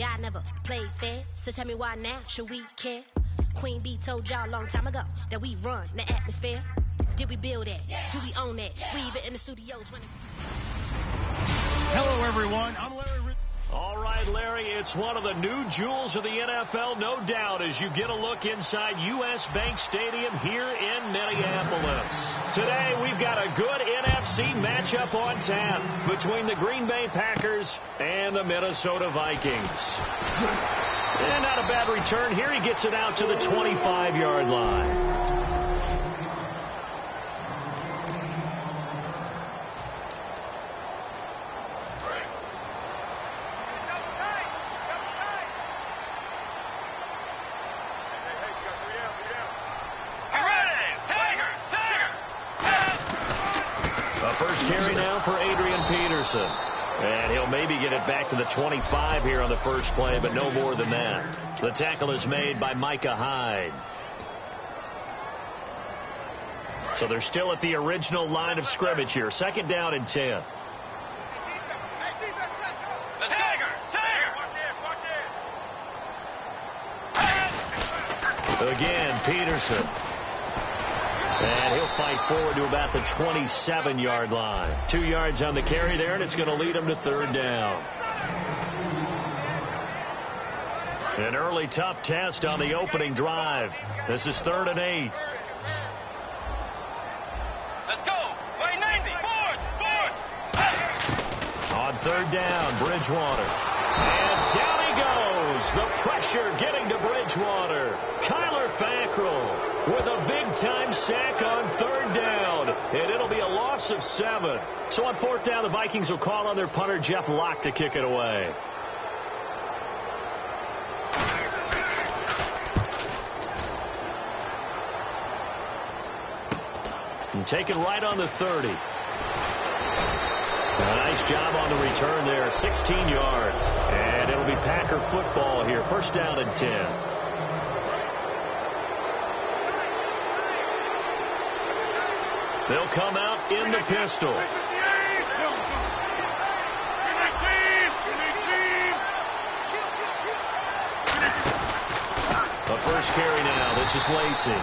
God never played fair, so tell me why now should we care? Queen Bee told y'all a long time ago that we run the atmosphere. Did we build it? Do we own it? We even in the studio 20. Hello, everyone. I'm Larry. All right, Larry, it's one of the new jewels of the NFL, no doubt, as you get a look inside U.S. Bank Stadium here in Minneapolis. Today, we've got a good NFC matchup on tap between the Green Bay Packers and the Minnesota Vikings. And not a bad return here. He gets it out to the 25-yard line. And he'll maybe get it back to the 25 here on the first play, but no more than that. The tackle is made by Micah Hyde. So they're still at the original line of scrimmage here. Second down and 10. Again, Peterson. And he'll fight forward to about the 27-yard line. 2 yards on the carry there, and it's going to lead him to third down. An early tough test on the opening drive. This is 3rd and 8. Let's go. By 90. Forward. On third down, Bridgewater. And down he goes. The pressure getting to Bridgewater. Kyler Fackrell with a big-time sack on third down. And it'll be a loss of 7. So on fourth down, the Vikings will call on their punter, Jeff Locke, to kick it away. And taken right on the 30. A nice job on the return there. 16 yards. And it'll be Packer football here. First down and 10. They'll come out in the pistol. The first carry now. This is Lacy.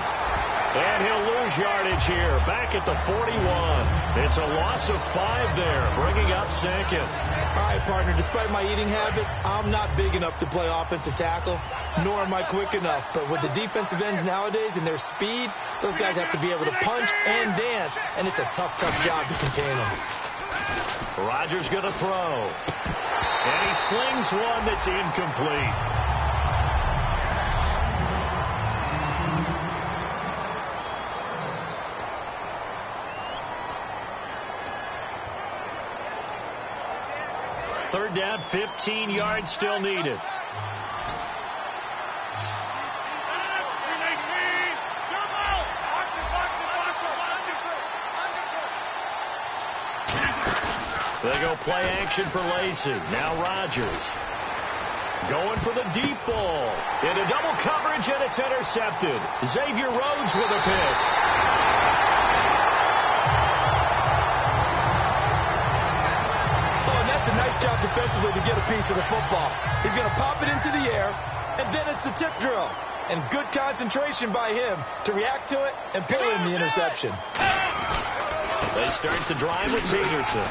And he'll lose yardage here. Back at the 41. It's a loss of 5 there, bringing up second. All right, partner, despite my eating habits, I'm not big enough to play offensive tackle, nor am I quick enough. But with the defensive ends nowadays and their speed, those guys have to be able to punch and dance, and it's a tough, tough job to contain them. Rodgers going to throw. And he slings one that's incomplete. Third down, 15 yards still needed. They go play action for Lacy. Now Rodgers. Going for the deep ball. Into double coverage, and it's intercepted. Xavier Rhodes with a pick. Nice job defensively to get a piece of the football. He's going to pop it into the air, and then it's the tip drill. And good concentration by him to react to it and pull in the interception. They start the drive with Peterson.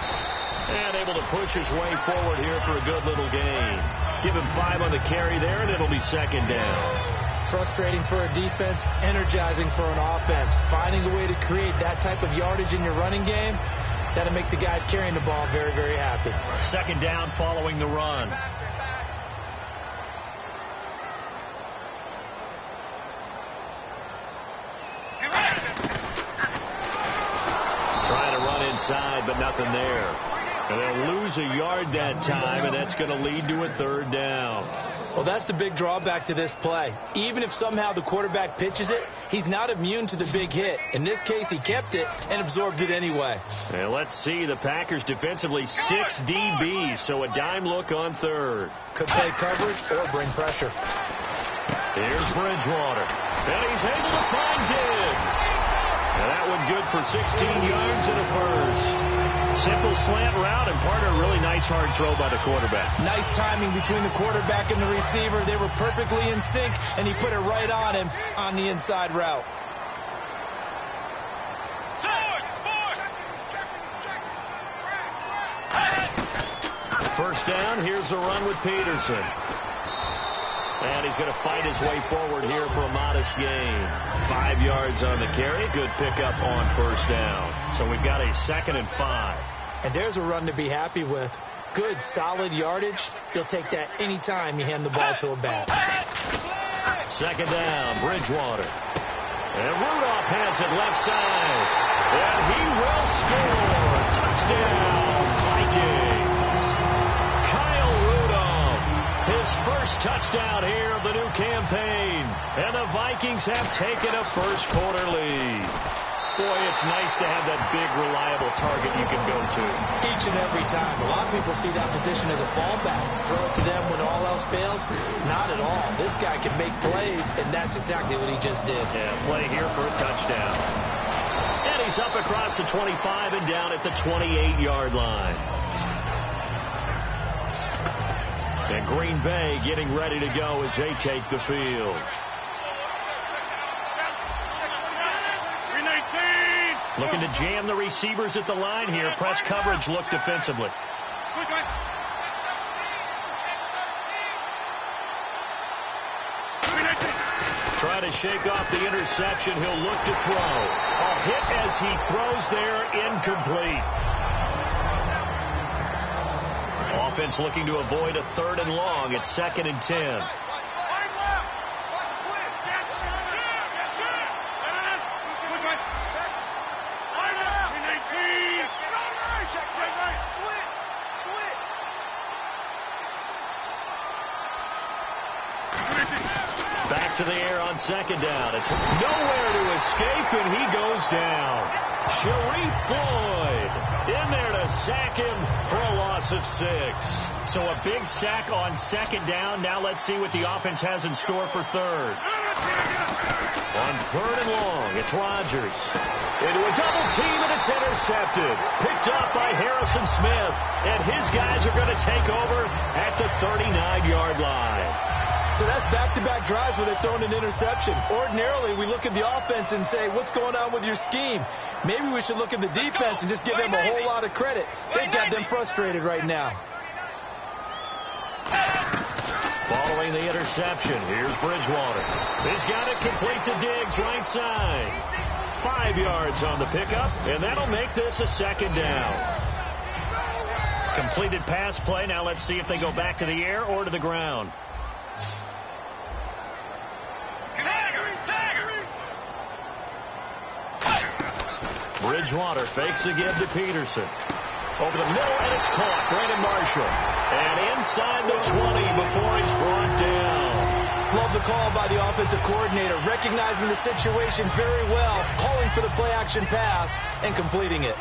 And able to push his way forward here for a good little gain. Give him 5 on the carry there, and it'll be second down. Frustrating for a defense, energizing for an offense. Finding a way to create that type of yardage in your running game, that'll make the guys carrying the ball very, very happy. Second down following the run. Trying to run inside, but nothing there. And they'll lose a yard that time, and that's going to lead to a third down. Well, that's the big drawback to this play. Even if somehow the quarterback pitches it, he's not immune to the big hit. In this case, he kept it and absorbed it anyway. And let's see, the Packers defensively 6 DBs, so a dime look on third. Could play coverage or bring pressure. Here's Bridgewater. And he's able to find Diggs. And that one good for 16 yards and a first. Simple slant route, and partner, a really nice hard throw by the quarterback. Nice timing between the quarterback and the receiver. They were perfectly in sync, and he put it right on him on the inside route. First down, here's a run with Peterson. And he's going to fight his way forward here for a modest gain. 5 yards on the carry. Good pickup on first down. So we've got a 2nd and 5. And there's a run to be happy with. Good, solid yardage. You'll take that any time you hand the ball to a back. 2nd down, Bridgewater. And Rudolph has it left side. And he will score. Touchdown, Vikings. Kyle Rudolph, his first touchdown here of the new campaign. And the Vikings have taken a first quarter lead. Boy, it's nice to have that big, reliable target you can go to. Each and every time. A lot of people see that position as a fallback. Throw it to them when all else fails. Not at all. This guy can make plays, and that's exactly what he just did. Yeah, play here for a touchdown. And he's up across the 25 and down at the 28-yard line. And Green Bay getting ready to go as they take the field. Looking to jam the receivers at the line here. Press coverage look defensively. Try to shake off the interception. He'll look to throw. A hit as he throws there, incomplete. Offense looking to avoid a 3rd and long. It's 2nd and 10. Back to the air on 2nd down. It's nowhere to escape, and he goes down. Sharif Floyd in there to sack him for a loss of 6. So a big sack on 2nd down. Now let's see what the offense has in store for 3rd. On 3rd and long, it's Rodgers. Into a double team, and it's intercepted. Picked up by Harrison Smith. And his guys are going to take over at the 39-yard line. So that's back-to-back drives where they're throwing an interception. Ordinarily, we look at the offense and say, what's going on with your scheme? Maybe we should look at the defense and just give them a whole lot of credit. They've got them frustrated right now. Following the interception, here's Bridgewater. He's got it complete to Diggs, right side. 5 yards on the pickup, and that'll make this a 2nd down. Completed pass play. Now let's see if they go back to the air or to the ground. Bridgewater fakes the give to Peterson. Over the middle, and it's caught. Brandon Marshall. And inside the 20 before he's brought down. Love the call by the offensive coordinator, recognizing the situation very well, calling for the play-action pass, and completing it.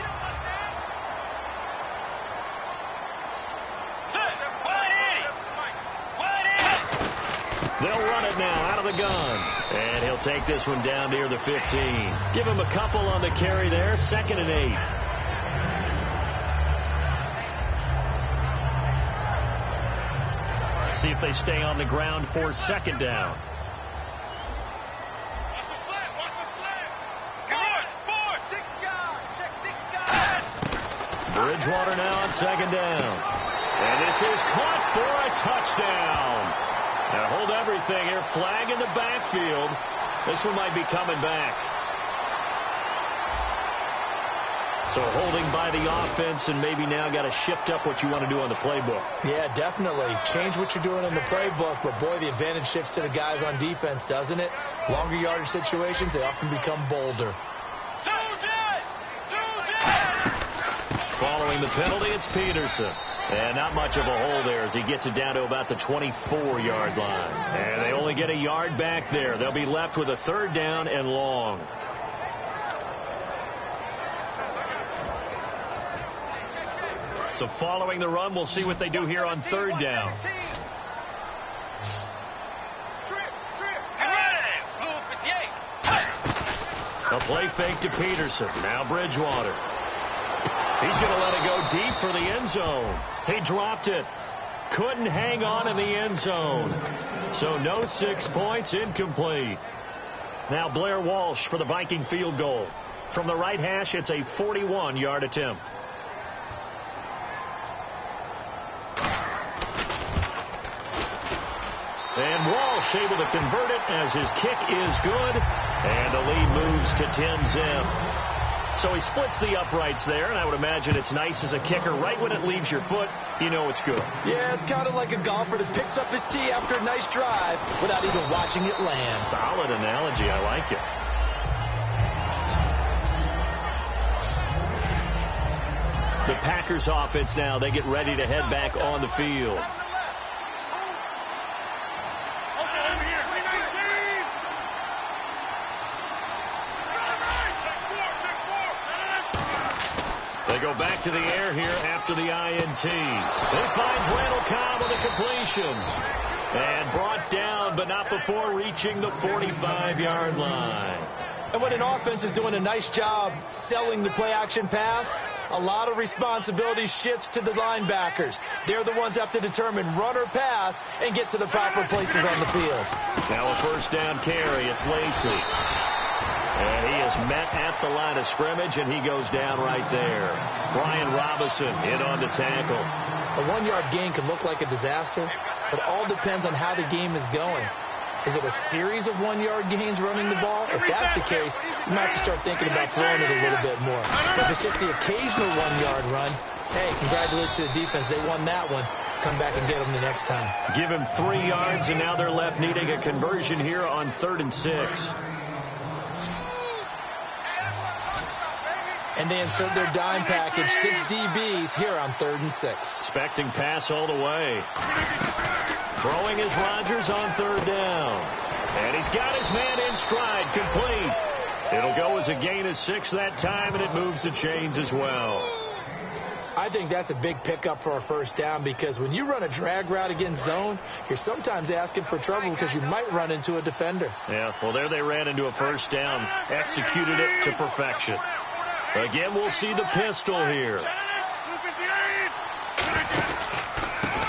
They'll run it now out of the gun. And he'll take this one down near the 15. Give him a couple on the carry there. 2nd and 8. See if they stay on the ground for 2nd down. Bridgewater now on 2nd down. And this is caught for a touchdown. Now hold everything here. Flag in the backfield. This one might be coming back. So holding by the offense, and maybe now got to shift up what you want to do on the playbook. Yeah, definitely. Change what you're doing in the playbook, but boy, the advantage shifts to the guys on defense, doesn't it? Longer yardage situations, they often become bolder. Following the penalty, it's Peterson. And not much of a hole there as he gets it down to about the 24-yard line. And they only get a yard back there. They'll be left with a 3rd down and long. So following the run, we'll see what they do here on 3rd down. A play fake to Peterson. Now Bridgewater. He's going to let it go deep for the end zone. He dropped it. Couldn't hang on in the end zone. So no 6 points, incomplete. Now Blair Walsh for the Viking field goal. From the right hash, it's a 41-yard attempt. And Walsh able to convert it as his kick is good. And the lead moves to 10-zip. So he splits the uprights there, and I would imagine it's nice as a kicker. Right when it leaves your foot, you know it's good. Yeah, it's kind of like a golfer that picks up his tee after a nice drive without even watching it land. Solid analogy. I like it. The Packers offense now, they get ready to head back on the field. They go back to the air here after the INT. He finds Randall Cobb with a completion. And brought down, but not before reaching the 45-yard line. And when an offense is doing a nice job selling the play-action pass, a lot of responsibility shifts to the linebackers. They're the ones that have to determine run or pass and get to the proper places on the field. Now a first down carry. It's Lacy. And he is met at the line of scrimmage, and he goes down right there. Brian Robinson in on the tackle. A 1-yard gain could look like a disaster, but it all depends on how the game is going. Is it a series of 1-yard gains running the ball? If that's the case, you might have to start thinking about throwing it a little bit more. But if it's just the occasional 1-yard run, hey, congratulations to the defense. They won that one. Come back and get them the next time. Give him 3 yards, and now they're left needing a conversion here on 3rd and 6. And they insert their dime package, 6 DBs here on 3rd and 6. Expecting pass all the way. Throwing is Rodgers on 3rd down. And he's got his man in stride, complete. It'll go as a gain of 6 that time, and it moves the chains as well. I think that's a big pickup for a first down, because when you run a drag route against zone, you're sometimes asking for trouble because you might run into a defender. Yeah, well, there they ran into a first down, executed it to perfection. Again, we'll see the pistol here.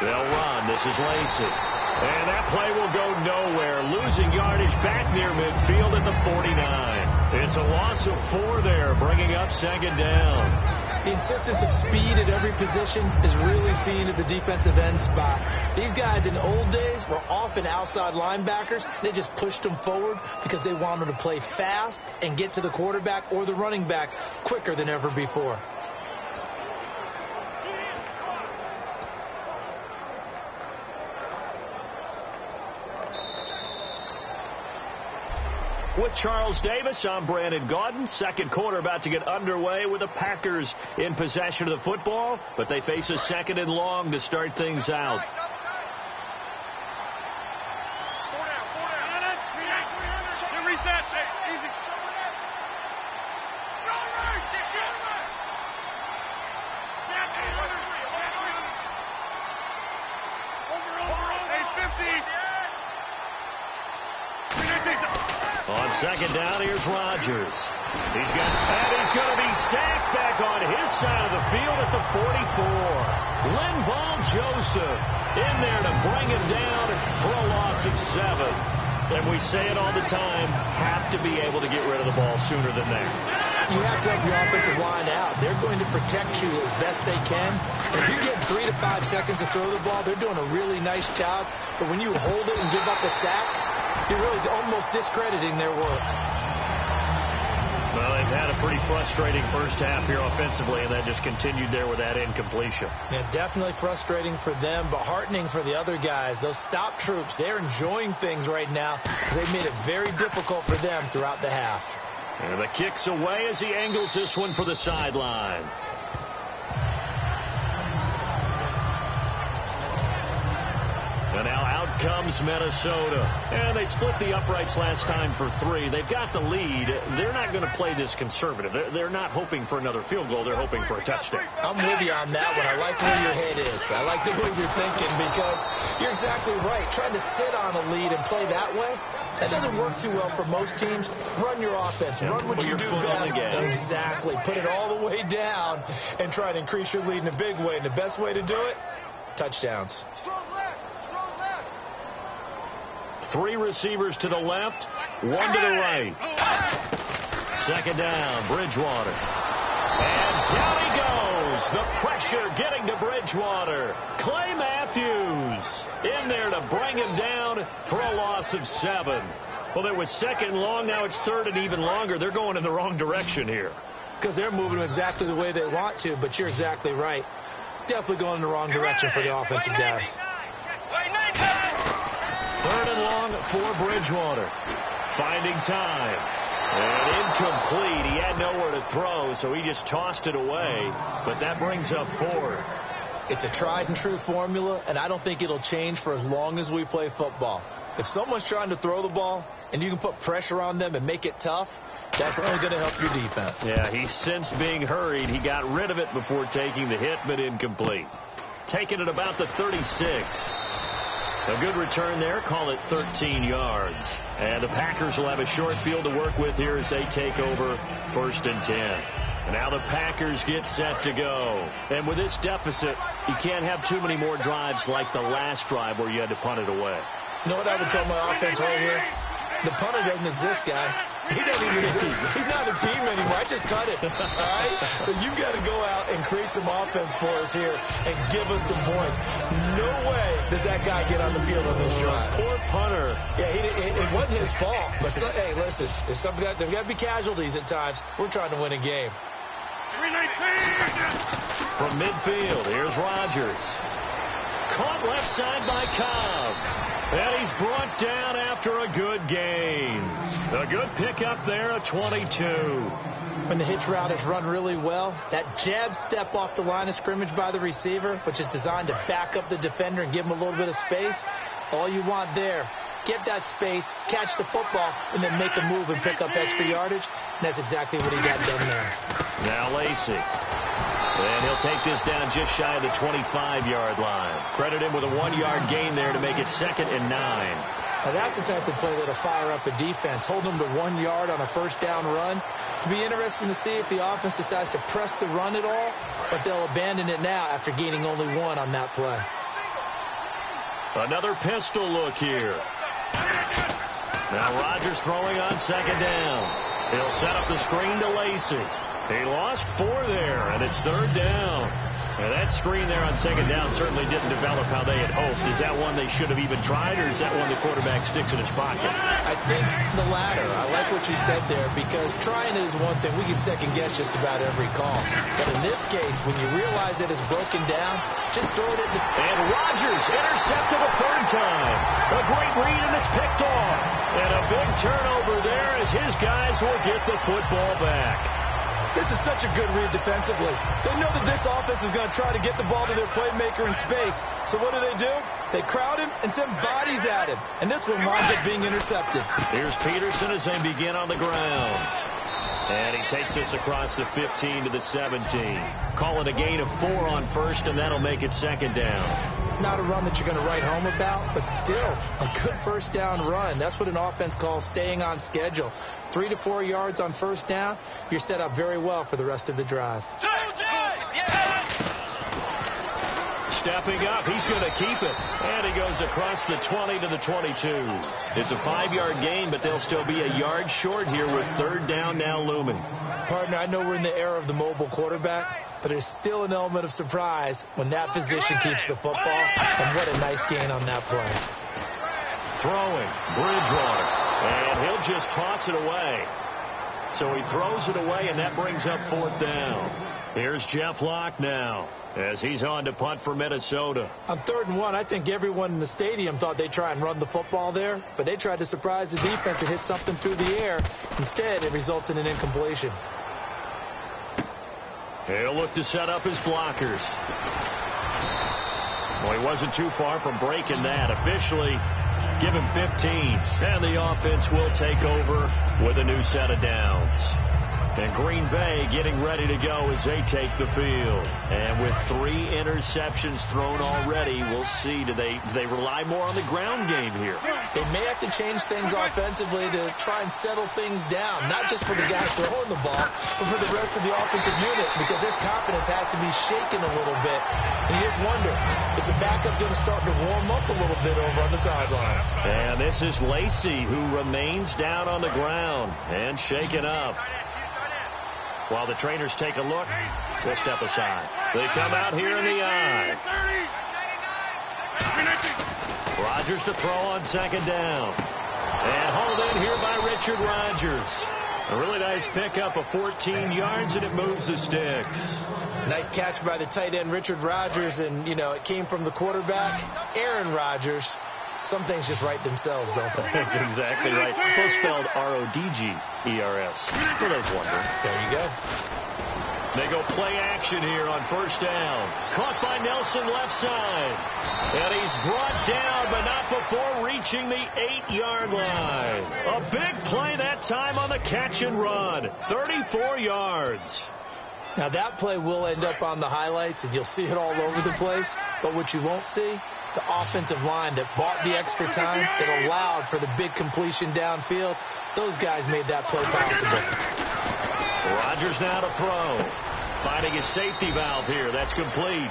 They'll run. This is Lacy. And that play will go nowhere. Losing yardage back near midfield at the 49. It's a loss of 4 there, bringing up 2nd down. The insistence of speed at every position is really seen at the defensive end spot. These guys in old days were often outside linebackers. They just pushed them forward because they wanted to play fast and get to the quarterback or the running backs quicker than ever before. With Charles Davis, I'm Brandon Gaudin. Second quarter about to get underway with the Packers in possession of the football, but they face a 2nd and long to start things out. On 2nd down, here's Rodgers. He's going to be sacked back on his side of the field at the 44. Linval Joseph in there to bring him down for a loss of 7. And we say it all the time, have to be able to get rid of the ball sooner than that. You have to help your offensive line out. They're going to protect you as best they can. If you get 3 to 5 seconds to throw the ball, they're doing a really nice job. But when you hold it and give up a sack, you're really almost discrediting their work. Well, they've had a pretty frustrating first half here offensively, and then just continued there with that incompletion. Yeah, definitely frustrating for them, but heartening for the other guys. Those stop troops, they're enjoying things right now. They've made it very difficult for them throughout the half. And the kick's away as he angles this one for the sideline. And now out comes Minnesota. And they split the uprights last time for 3. They've got the lead. They're not going to play this conservative. They're not hoping for another field goal. They're hoping for a touchdown. I'm with you on that one. I like where your head is. I like the way you're thinking because you're exactly right. Trying to sit on a lead and play that way, that doesn't work too well for most teams. Run your offense. Run what you do best. Exactly. Put it all the way down and try to increase your lead in a big way. And the best way to do it, touchdowns. 3 receivers to the left, 1 to the right. Second down, Bridgewater. And down he goes. The pressure getting to Bridgewater. Clay Matthews in there to bring him down for a loss of 7. Well, it was second and long. Now it's third and even longer. They're going in the wrong direction here. Because they're moving exactly the way they want to, but you're exactly right. Definitely going in the wrong direction for the offensive guys. Third and long for Bridgewater. Finding time. And incomplete. He had nowhere to throw, so he just tossed it away. But that brings up 4th. It's a tried and true formula, and I don't think it'll change for as long as we play football. If someone's trying to throw the ball and you can put pressure on them and make it tough, that's only going to help your defense. Yeah, he's since being hurried. He got rid of it before taking the hit, but incomplete. Taking it about the 36. A good return there. Call it 13 yards. And the Packers will have a short field to work with here as they take over 1st and 10. And now the Packers get set to go. And with this deficit, you can't have too many more drives like the last drive where you had to punt it away. You know what I would tell my offense right here? The punter doesn't exist, guys. He doesn't even exist. He's not a team anymore. I just cut it. All right? So you've got to go out and create some offense for us here and give us some points. No way does that guy get on the field on this drive. Poor punter. Yeah, it wasn't his fault. But hey, listen, there's got to be casualties at times. We're trying to win a game. From midfield, here's Rodgers. Caught left side by Cobb. And he's brought down after a good gain. A good pickup there, a 22. When the hitch route is run really well, that jab step off the line of scrimmage by the receiver, which is designed to back up the defender and give him a little bit of space, all you want there, get that space, catch the football, and then make a move and pick up extra yardage. And that's exactly what he got done there. Now Lacy. And he'll take this down just shy of the 25-yard line. Credit him with a 1-yard gain there to make it 2nd and 9. Now that's the type of play that'll fire up a defense. Hold them to 1 yard on a first down run. It'll be interesting to see if the offense decides to press the run at all, but they'll abandon it now after gaining only 1 on that play. Another pistol look here. Now Rodgers throwing on 2nd down. He'll set up the screen to Lacy. He lost 4 there, and it's 3rd down. And that screen there on 2nd down certainly didn't develop how they had hoped. Is that one they should have even tried, or is that one the quarterback sticks in his pocket? I think the latter. I like what you said there, because trying it is one thing. We can second-guess just about every call. But in this case, when you realize it is broken down, just throw it at the... And Rodgers intercepted a 3rd time. A great read, and it's picked off. And a big turnover there as his guys will get the football back. This is such a good read defensively. They know that this offense is going to try to get the ball to their playmaker in space. So what do? They crowd him and send bodies at him. And this one winds up being intercepted. Here's Peterson as they begin on the ground. And he takes us across the 15 to the 17. Call it a gain of 4 on 1st, and that'll make it 2nd down. Not a run that you're going to write home about, but still a good first down run. That's what an offense calls staying on schedule. 3 to 4 yards on first down, you're set up very well for the rest of the drive. Stepping up, he's going to keep it. And he goes across the 20 to the 22. It's a 5-yard gain, but they'll still be a yard short here with 3rd down now looming. Partner, I know we're in the era of the mobile quarterback, but there's still an element of surprise when that position keeps the football, and what a nice gain on that play. Throwing, Bridgewater, and he'll just toss it away. So he throws it away, and that brings up 4th down. Here's Jeff Locke now as he's on to punt for Minnesota. On 3rd and 1, I think everyone in the stadium thought they'd try and run the football there, but they tried to surprise the defense and hit something through the air. Instead, it results in an incompletion. He'll look to set up his blockers. Well, he wasn't too far from breaking that. Officially, give him 15. And the offense will take over with a new set of downs. And Green Bay getting ready to go as they take the field. And with 3 interceptions thrown already, we'll see. Do they rely more on the ground game here? They may have to change things offensively to try and settle things down, not just for the guys throwing the ball, but for the rest of the offensive unit, because this confidence has to be shaken a little bit. And you just wonder, is the backup going to start to warm up a little bit over on the sideline? And this is Lacy, who remains down on the ground and shaken up. While the trainers take a look, we'll step aside. They come out here in the eye. Rodgers to throw on second down. And hauled in here by Richard Rodgers. A really nice pickup of 14 yards, and it moves the sticks. Nice catch by the tight end, Richard Rodgers, and, you know, it came from the quarterback, Aaron Rodgers. Some things just write themselves, don't they? That's exactly right. Both spelled R-O-D-G-E-R-S. For those wondering. There you go. They go play action here on first down. Caught by Nelson left side. And he's brought down, but not before reaching the 8-yard line. A big play that time on the catch and run. 34 yards. Now, that play will end up on the highlights, and you'll see it all over the place. But what you won't see, the offensive line that bought the extra time, that allowed for the big completion downfield, those guys made that play possible. Rodgers now to throw. Finding his safety valve here. That's complete.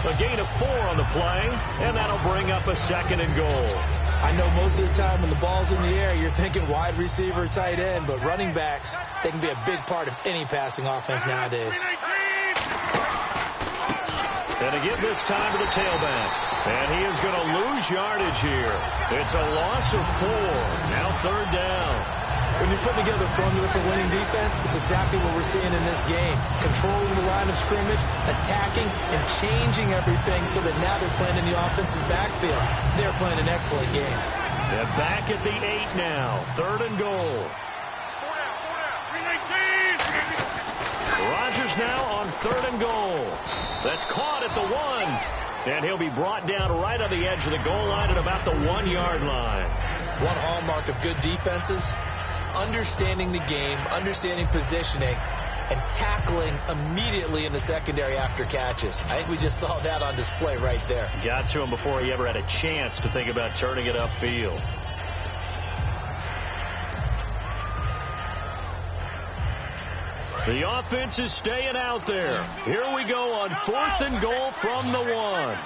A gain of 4 on the play, and that'll bring up a 2nd and goal. I know most of the time when the ball's in the air, you're thinking wide receiver, tight end, but running backs, they can be a big part of any passing offense nowadays. And again this time to the tailback. And he is going to lose yardage here. It's a loss of 4. Now 3rd down. When you put together a formula for winning defense, it's exactly what we're seeing in this game. Controlling the line of scrimmage, attacking, and changing everything so that now they're playing in the offense's backfield. They're playing an excellent game. And back at the 8 now. 3rd and goal. Rodgers now on 3rd and goal. That's caught at the 1. And he'll be brought down right on the edge of the goal line at about the 1-yard line. One hallmark of good defenses is understanding the game, understanding positioning, and tackling immediately in the secondary after catches. I think we just saw that on display right there. Got to him before he ever had a chance to think about turning it upfield. The offense is staying out there. Here we go on 4th and goal from the 1.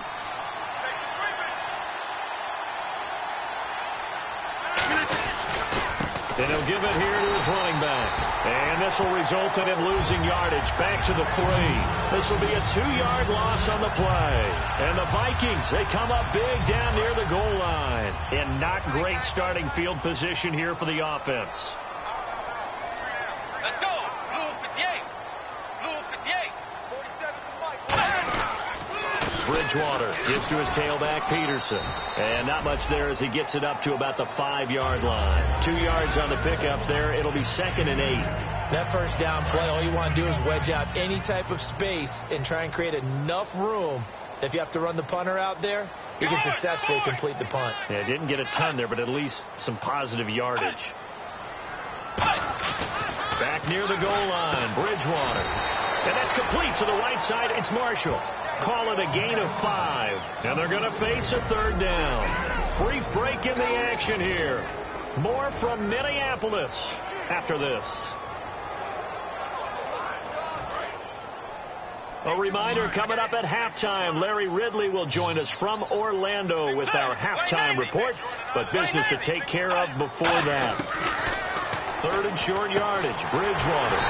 And he'll give it here to his running back. And this will result in him losing yardage back to the 3. This will be a 2-yard loss on the play. And the Vikings, they come up big down near the goal line. And not great starting field position here for the offense. Let's go. Blue 58. Blue 58. 47 Bridgewater gives to his tailback, Peterson. And not much there as he gets it up to about the 5-yard line. 2 yards on the pickup there. It'll be 2nd and 8. That first down play, all you want to do is wedge out any type of space and try and create enough room. If you have to run the punter out there, he can successfully complete the punt. Yeah, didn't get a ton there, but at least some positive yardage. Back near the goal line, Bridgewater. And that's complete to the right side. It's Marshall. Call it a gain of 5. And they're going to face a 3rd down. Brief break in the action here. More from Minneapolis after this. A reminder coming up at halftime. Larry Ridley will join us from Orlando with our halftime report. But business to take care of before that. 3rd and short yardage. Bridgewater.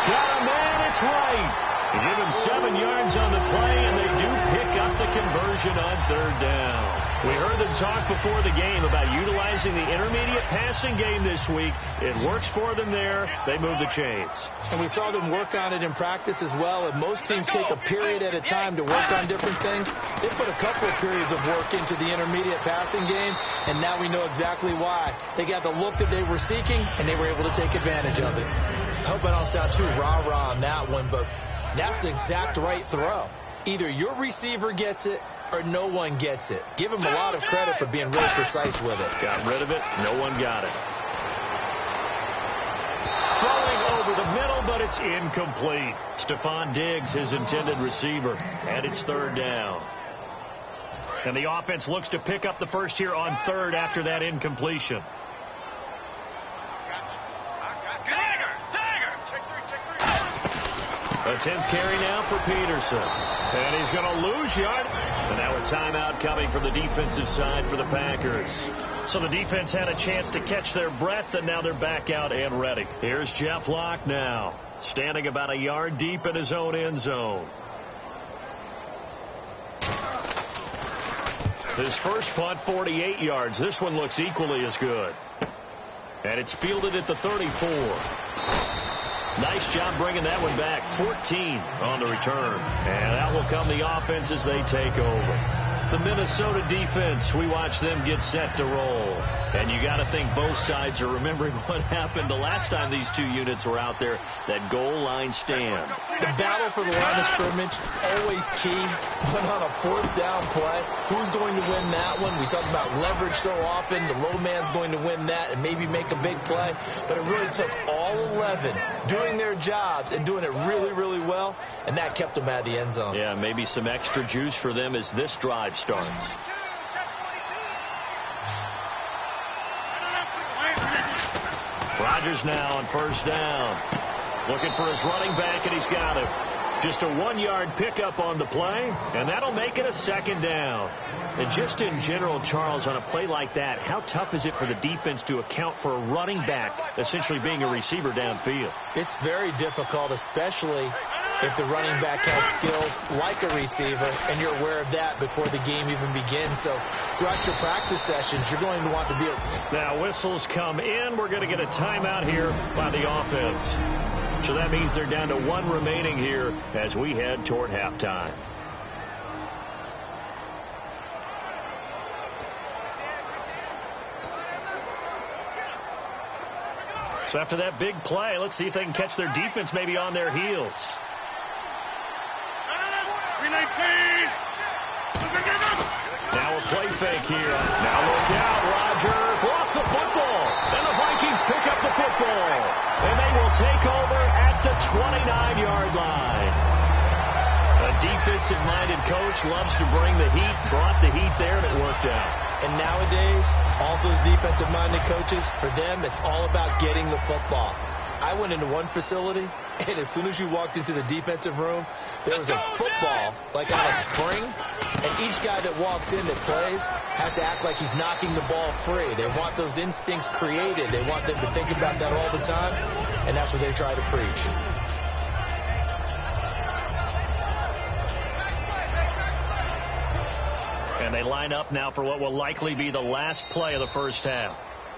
Got a man. It's right. They give him 7 yards on the play, and they do pick up the conversion on 3rd down. We heard them talk before the game about utilizing the intermediate passing game this week. It works for them there. They move the chains. And we saw them work on it in practice as well. And most teams take a period at a time to work on different things. They put a couple of periods of work into the intermediate passing game, and now we know exactly why. They got the look that they were seeking, and they were able to take advantage of it. I hope I don't sound too rah-rah on that one, but that's the exact right throw. Either your receiver gets it or no one gets it. Give him a lot of credit for being really precise with it. Got rid of it. No one got it. Throwing over the middle, but it's incomplete. Stephon Diggs, his intended receiver, and it's third down. And the offense looks to pick up the first here on third after that incompletion. A 10th carry now for Peterson. And he's going to lose yard. And now a timeout coming from the defensive side for the Packers. So the defense had a chance to catch their breath, and now they're back out and ready. Here's Jeff Locke now, standing about a yard deep in his own end zone. His first punt, 48 yards. This one looks equally as good. And it's fielded at the 34. Nice job bringing that one back. 14 on the return. And that will come the offense as they take over. The Minnesota defense, we watch them get set to roll. And you got to think both sides are remembering what happened the last time these two units were out there, that goal line stand. The battle for the line of scrimmage, always key. But on a fourth down play, who's going to win that one? We talk about leverage so often. The low man's going to win that and maybe make a big play. But it really took all 11 doing their jobs and doing it really, really well. And that kept them out of the end zone. Yeah, maybe some extra juice for them as this drive starts. Rodgers now on first down. Looking for his running back, and he's got him. Just a 1-yard pickup on the play, and that'll make it a second down. And just in general, Charles, on a play like that, how tough is it for the defense to account for a running back essentially being a receiver downfield? It's very difficult, especially if the running back has skills like a receiver, and you're aware of that before the game even begins. So throughout your practice sessions, you're going to want to be... Now whistles come in. We're going to get a timeout here by the offense. So that means they're down to 1 remaining here as we head toward halftime. So after that big play, let's see if they can catch their defense maybe on their heels. Now a play fake here. Now look out. Rodgers lost the football. And the Vikings pick up the football. And they will take over at the 29-yard line. A defensive-minded coach loves to bring the heat. Brought the heat there, and it worked out. And nowadays, all those defensive-minded coaches, for them, it's all about getting the football. I went into one facility, and as soon as you walked into the defensive room, there was a football, like on a spring, and each guy that walks in that plays has to act like he's knocking the ball free. They want those instincts created. They want them to think about that all the time, and that's what they try to preach. And they line up now for what will likely be the last play of the first half.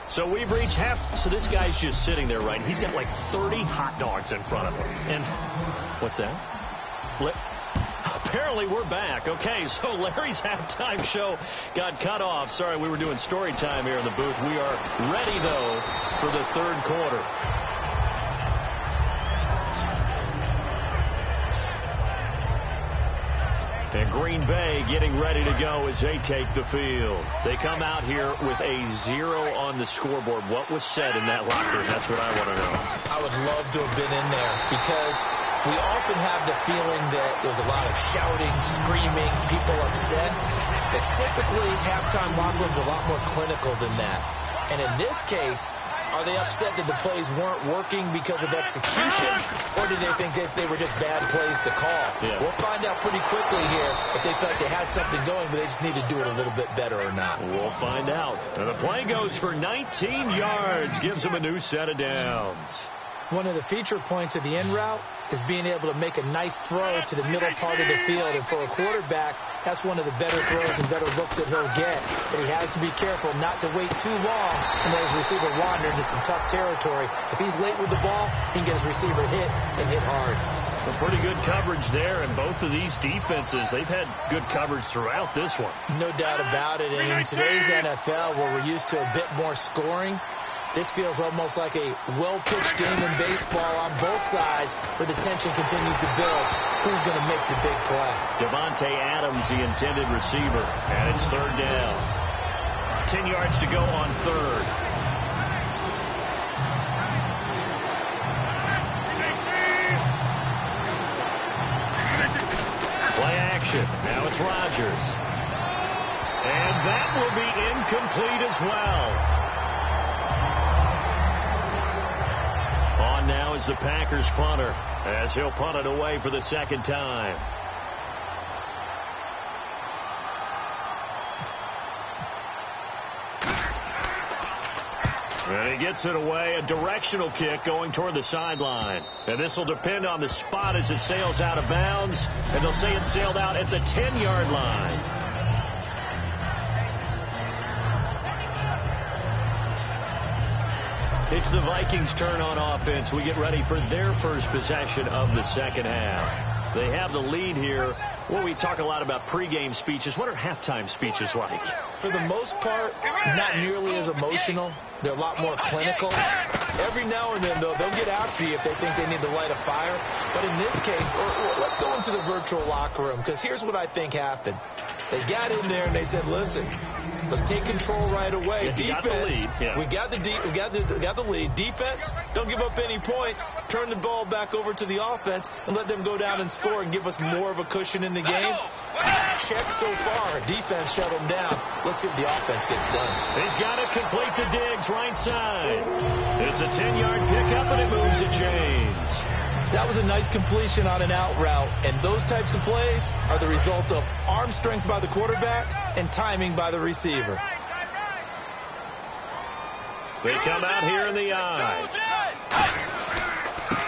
So we've reached half. So this guy's just sitting there, right? He's got like 30 hot dogs in front of him. And what's that? Apparently we're back. Okay, so Larry's halftime show got cut off. Sorry, we were doing story time here in the booth. We are ready, though, for the third quarter. And Green Bay getting ready to go as they take the field. They come out here with a 0 on the scoreboard. What was said in that locker room? That's what I want to know. I would love to have been in there because we often have the feeling that there's a lot of shouting, screaming, people upset. But typically, halftime locker rooms are a lot more clinical than that. And in this case, are they upset that the plays weren't working because of execution, or do they think they were just bad plays to call? Yeah. We'll find out pretty quickly here if they felt they had something going, but they just need to do it a little bit better or not. We'll find out. And the play goes for 19 yards, gives them a new set of downs. One of the feature points of the in route is being able to make a nice throw to the middle part of the field. And for a quarterback, that's one of the better throws and better looks that he'll get. But he has to be careful not to wait too long and let his receiver wander into some tough territory. If he's late with the ball, he can get his receiver hit and hit hard. Well, pretty good coverage there, and both of these defenses, they've had good coverage throughout this one. No doubt about it. And in today's NFL, where we're used to a bit more scoring, This feels almost like a well-pitched game in baseball on both sides where the tension continues to build. Who's going to make the big play? Devontae Adams, the intended receiver, and it's third down. 10 yards to go on third. Play action. Now it's Rodgers. And that will be incomplete as well. On now is the Packers punter as he'll punt it away for the second time. And he gets it away, a directional kick going toward the sideline. And this will depend on the spot as it sails out of bounds. And they'll say it sailed out at the 10-yard line. It's the Vikings' turn on offense. We get ready for their first possession of the second half. They have the lead here. Well, we talk a lot about pregame speeches. What are halftime speeches like? For the most part, not nearly as emotional. They're a lot more clinical. Every now and then, though, they'll get after you if they think they need to light a fire. But in this case, let's go into the virtual locker room, because here's what I think happened. They got in there and they said, listen, let's take control right away. Yeah, defense, we got the lead. Defense, don't give up any points. Turn the ball back over to the offense and let them go down and score and give us more of a cushion in the game. Check so far. Defense shut them down. Let's see if the offense gets done. He's got it complete to Diggs, right side. It's a 10-yard pickup, and it moves the chains. That was a nice completion on an out route, and those types of plays are the result of arm strength by the quarterback and timing by the receiver. They come out here in the eye.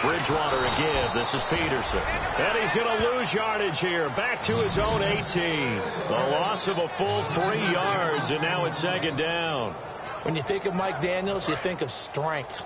Bridgewater again. This is Peterson. And he's going to lose yardage here. Back to his own 18. A loss of a full 3 yards, and now it's second down. When you think of Mike Daniels, you think of strength.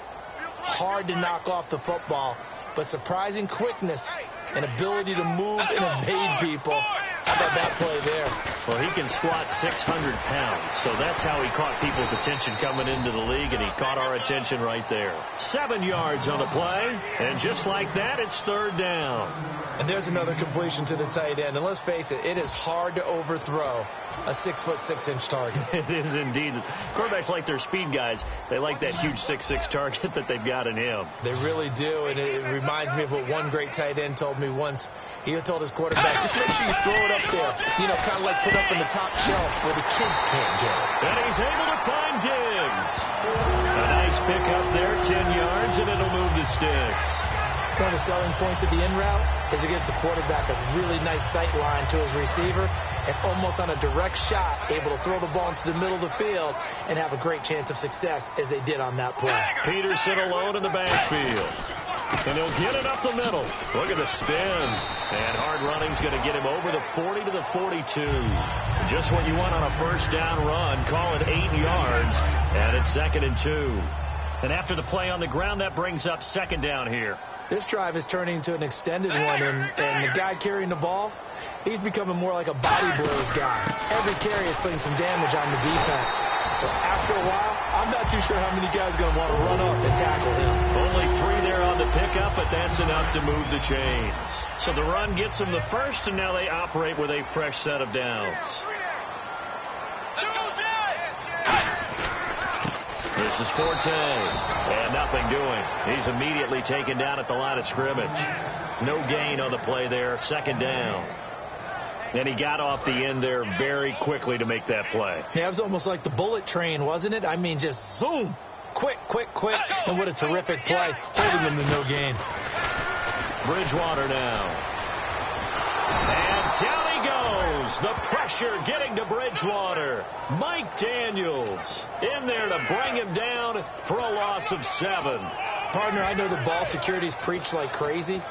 Hard to knock off the football, but surprising quickness and ability to move and evade people. How about that play there? Well, he can squat 600 pounds, so that's how he caught people's attention coming into the league, and he caught our attention right there. 7 yards on the play, and just like that, it's third down. And there's another completion to the tight end, and let's face it, it is hard to overthrow a 6'6" target. It is indeed. Quarterbacks like their speed guys. They like that huge 6'6" target that they've got in him. They really do, and it reminds me of what one great tight end told me once. He told his quarterback, just make sure you throw it up there, you know, kind of like put up in the top shelf where the kids can't get it. And he's able to find Diggs. A nice pick up there, 10 yards, and it'll move the sticks. One of the selling points of the in route is against the quarterback, a really nice sight line to his receiver, and almost on a direct shot, able to throw the ball into the middle of the field and have a great chance of success as they did on that play. Peterson alone in the backfield. And he'll get it up the middle. Look at the spin. And hard running's going to get him over the 40 to the 42. Just what you want on a first down run. Call it 8 yards. And it's 2nd and 2. And after the play on the ground, that brings up second down here. This drive is turning into an extended one, and the guy carrying the ball, he's becoming more like a body blows guy. Every carry is putting some damage on the defense. So after a while, I'm not too sure how many guys are going to want to run up and tackle him. Only 3 there on the pickup, but that's enough to move the chains. So the run gets them the first, and now they operate with a fresh set of downs. This is Forte, and nothing doing. He's immediately taken down at the line of scrimmage. No gain on the play there, second down. And he got off the end there very quickly to make that play. Yeah, it was almost like the bullet train, wasn't it? I mean, just zoom, quick, quick, quick. And what a terrific play, holding them to no gain. Bridgewater now. And down he goes. The pressure getting to Bridgewater. Mike Daniels in there to bring him down for a loss of 7. Partner, I know the ball security's preached like crazy,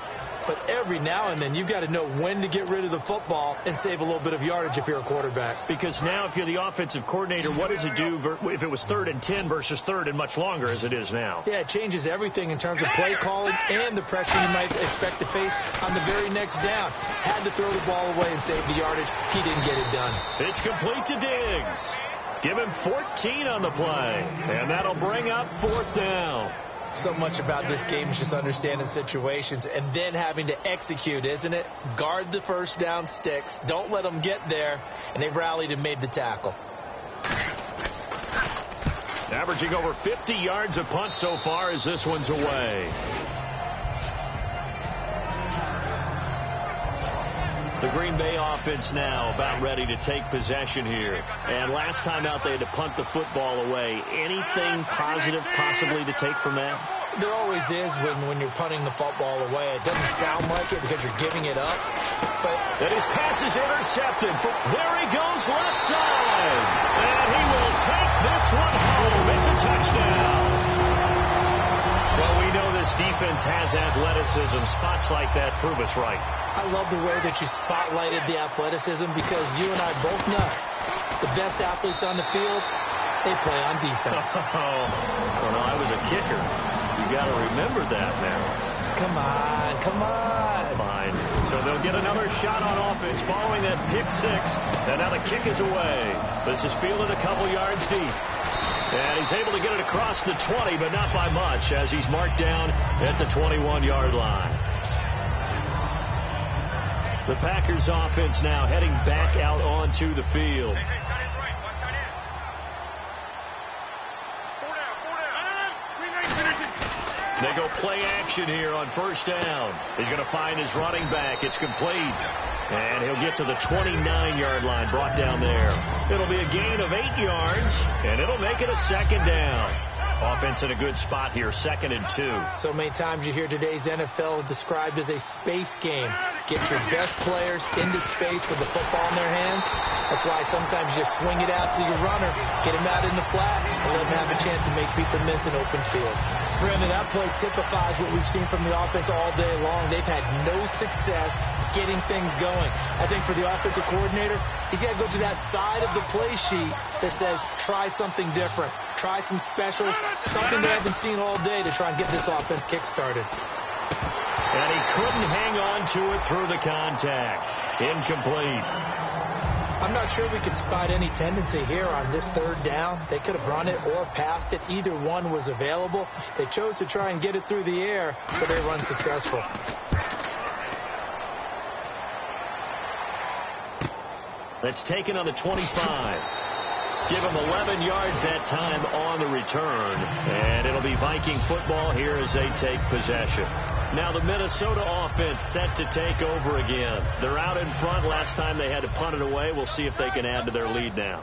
but every now and then you've got to know when to get rid of the football and save a little bit of yardage if you're a quarterback. Because now if you're the offensive coordinator, what does it do if it was 3rd and 10 versus 3rd and much longer as it is now? Yeah, it changes everything in terms of play calling and the pressure you might expect to face on the very next down. Had to throw the ball away and save the yardage. He didn't get it done. It's complete to Diggs. Give him 14 on the play, and that'll bring up 4th down. So much about this game is just understanding situations and then having to execute, isn't it? Guard the first down sticks. Don't let them get there. And they rallied and made the tackle. Averaging over 50 yards a punt so far as this one's away. The Green Bay offense now about ready to take possession here. And last time out they had to punt the football away. Anything positive possibly to take from that? There always is when you're punting the football away. It doesn't sound like it because you're giving it up. But and his pass is intercepted. There he goes left side. And he will take this one home. It's a touchdown. Well, we know this defense has athleticism. Spots like that prove us right. I love the way that you spotlighted the athleticism because you and I both know the best athletes on the field, they play on defense. Oh, no, I was a kicker. You got to remember that now. Come on, come on. Fine. So they'll get another shot on offense following that pick 6. And now the kick is away. This is fielded a couple yards deep. And he's able to get it across the 20, but not by much as he's marked down at the 21-yard line. The Packers offense now heading back out onto the field. They go play action here on first down. He's going to find his running back. It's complete. And he'll get to the 29-yard line, brought down there. It'll be a gain of 8 yards, and it'll make it a 2nd down. Offense in a good spot here, 2nd and 2. So many times you hear today's NFL described as a space game. Get your best players into space with the football in their hands. That's why sometimes you just swing it out to your runner, get him out in the flat, and let him have a chance to make people miss an open field. Brandon, that play typifies what we've seen from the offense all day long. They've had no success getting things going. I think for the offensive coordinator, he's got to go to that side of the play sheet that says try something different. Try some specials, something they haven't seen all day to try and get this offense kick-started. And he couldn't hang on to it through the contact. Incomplete. I'm not sure we could spot any tendency here on this 3rd down. They could have run it or passed it. Either one was available. They chose to try and get it through the air, but they were unsuccessful. That's taken on the 25. Give him 11 yards that time on the return. And it'll be Viking football here as they take possession. Now the Minnesota offense set to take over again. They're out in front. Last time they had to punt it away. We'll see if they can add to their lead now.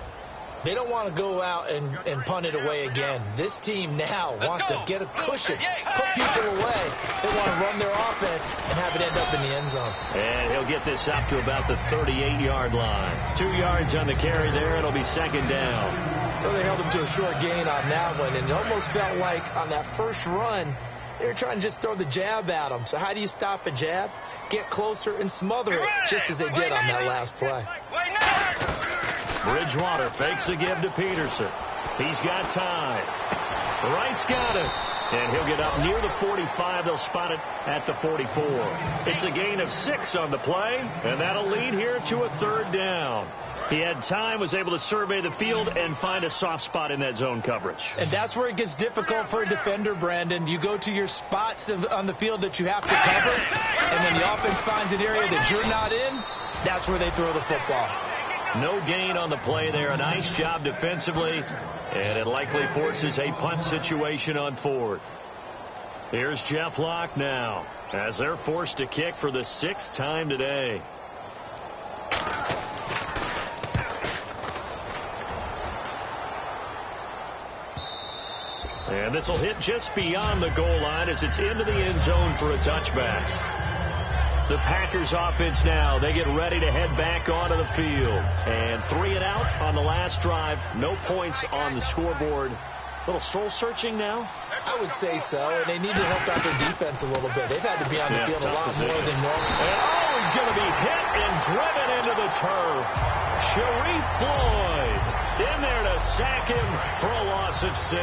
They don't want to go out and punt it away again. This team now wants to get a cushion, put people away. They want to run their offense and have it end up in the end zone. And he'll get this up to about the 38-yard line. 2 yards on the carry there. It'll be 2nd down. So they held him to a short gain on that one, and it almost felt like on that first run, they were trying to just throw the jab at him. So how do you stop a jab? Get closer and smother it, just as they did on that last play. Bridgewater fakes the give to Peterson. He's got time. Wright's got it. And he'll get up near the 45. They'll spot it at the 44. It's a gain of 6 on the play, and that'll lead here to a 3rd down. He had time, was able to survey the field and find a soft spot in that zone coverage. And that's where it gets difficult for a defender, Brandon. You go to your spots on the field that you have to cover, and when the offense finds an area that you're not in, that's where they throw the football. No gain on the play there. A nice job defensively, and it likely forces a punt situation on 4th. Here's Jeff Locke now as they're forced to kick for the 6th time today. And this will hit just beyond the goal line as it's into the end zone for a touchback. The Packers offense now, they get ready to head back onto the field. And 3 and out on the last drive. No points on the scoreboard. A little soul-searching now? I would say so, and they need to help out their defense a little bit. They've had to be on the field a lot more than normal. And he's going to be hit and driven into the turf. Sharif Floyd in there to sack him for a loss of 6.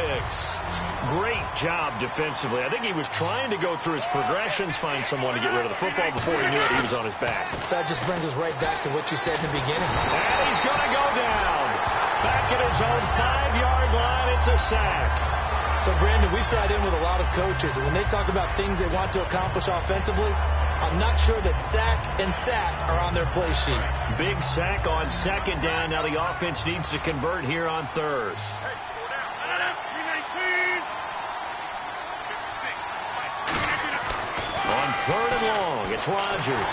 Great job defensively. I think he was trying to go through his progressions, find someone to get rid of the football. Before he knew it, he was on his back. So that just brings us right back to what you said in the beginning. And he's going to go down. Back at his own 5-yard line, it's a sack. So, Brandon, we sat in with a lot of coaches, and when they talk about things they want to accomplish offensively, I'm not sure that sack and sack are on their play sheet. Big sack on second down. Now the offense needs to convert here on third. On third and long, it's Rodgers.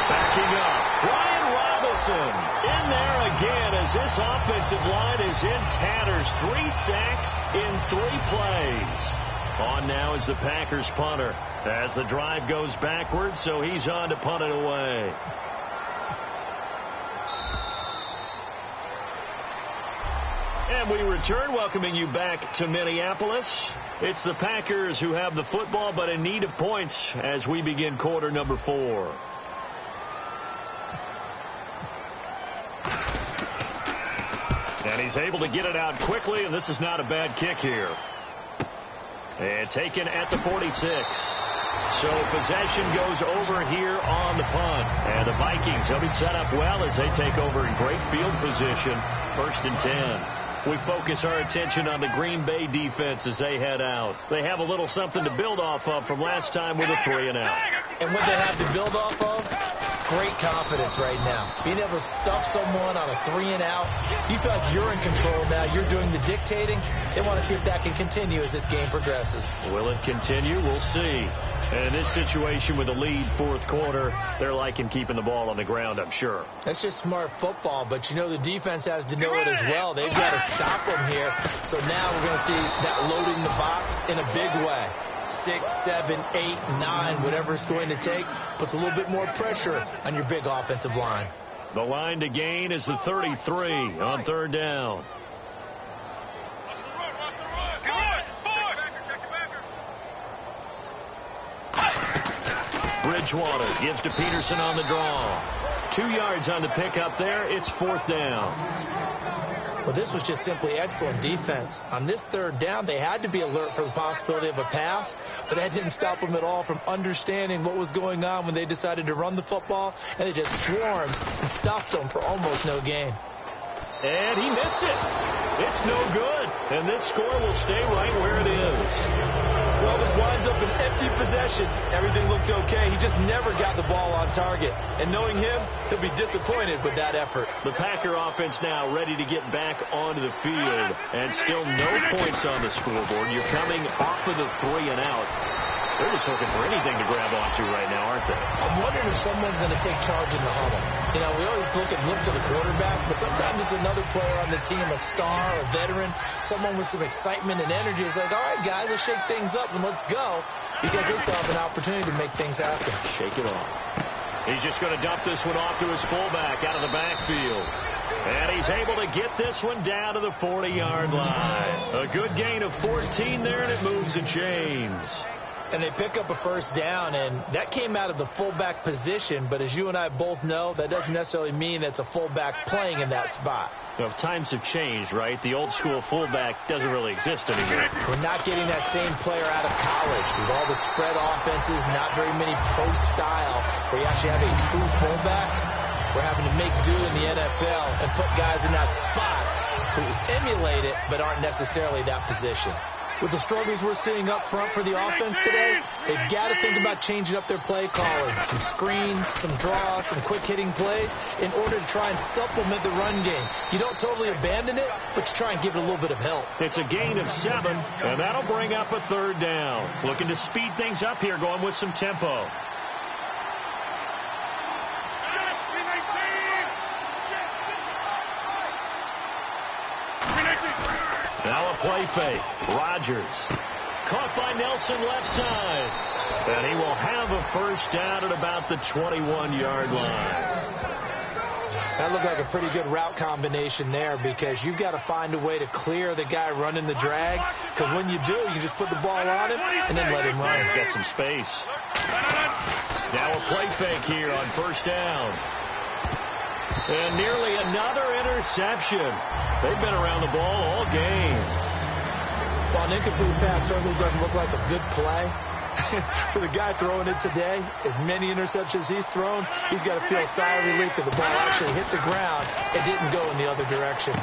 Backing up. Brian Robinson in there again as this offensive line is in tatters. 3 sacks in 3 plays. On now is the Packers punter as the drive goes backwards, so he's on to punt it away. And we return, welcoming you back to Minneapolis. It's the Packers who have the football, but in need of points as we begin quarter number 4. And he's able to get it out quickly, and this is not a bad kick here. And taken at the 46. So possession goes over here on the punt. And the Vikings, they'll be set up well as they take over in great field position. 1st and 10. We focus our attention on the Green Bay defense as they head out. They have a little something to build off of from last time with a 3-and-out. And what they have to build off of, great confidence right now. Being able to stuff someone on a 3-and-out, you feel like you're in control now. You're doing the dictating. They want to see if that can continue as this game progresses. Will it continue? We'll see. And in this situation with a lead 4th quarter, they're liking keeping the ball on the ground, I'm sure. That's just smart football, but you know the defense has to know it as well. They've got to stop them here. So now we're going to see that loading the box in a big way. 6, 7, 8, 9, whatever it's going to take, puts a little bit more pressure on your big offensive line. The line to gain is the 33 on 3rd down. Bridgewater gives to Peterson on the draw. 2 yards on the pickup there. It's 4th down. Well, this was just simply excellent defense. On this 3rd down, they had to be alert for the possibility of a pass, but that didn't stop them at all from understanding what was going on when they decided to run the football, and they just swarmed and stopped them for almost no gain. And he missed it. It's no good, and this score will stay right where it is. Well, this winds up an empty possession. Everything looked okay. He just never got the ball on target. And knowing him, he'll be disappointed with that effort. The Packer offense now ready to get back onto the field. And still no points on the scoreboard. You're coming off of the 3-and-out. They're just looking for anything to grab onto right now, aren't they? I'm wondering if someone's going to take charge in the huddle. You know, we always look to the quarterback, but sometimes it's another player on the team, a star, a veteran, someone with some excitement and energy. It's like, all right, guys, let's shake things up and let's go, because they still have an opportunity to make things happen. Shake it off. He's just going to dump this one off to his fullback out of the backfield. And he's able to get this one down to the 40-yard line. A good gain of 14 there, and it moves the chains. And they pick up a 1st down, and that came out of the fullback position. But as you and I both know, that doesn't necessarily mean that's a fullback playing in that spot. Well, times have changed, right? The old school fullback doesn't really exist anymore. We're not getting that same player out of college. With all the spread offenses, not very many pro style, where you actually have a true fullback. We're having to make do in the NFL and put guys in that spot who emulate it but aren't necessarily that position. With the struggles we're seeing up front for the offense today, they've got to think about changing up their play calling. Some screens, some draws, some quick-hitting plays in order to try and supplement the run game. You don't totally abandon it, but you try and give it a little bit of help. It's a gain of 7, and that'll bring up a 3rd down. Looking to speed things up here, going with some tempo. Now a play fake. Rodgers. Caught by Nelson left side. And he will have a 1st down at about the 21-yard line. That looked like a pretty good route combination there, because you've got to find a way to clear the guy running the drag. Because when you do, you just put the ball on him and then let him run. He's got some space. Now a play fake here on 1st down. And nearly another interception. They've been around the ball all game. Well, an incomplete pass certainly doesn't look like a good play. For the guy throwing it today, as many interceptions he's thrown, he's got to feel a sigh of relief that the ball actually hit the ground and didn't go in the other direction.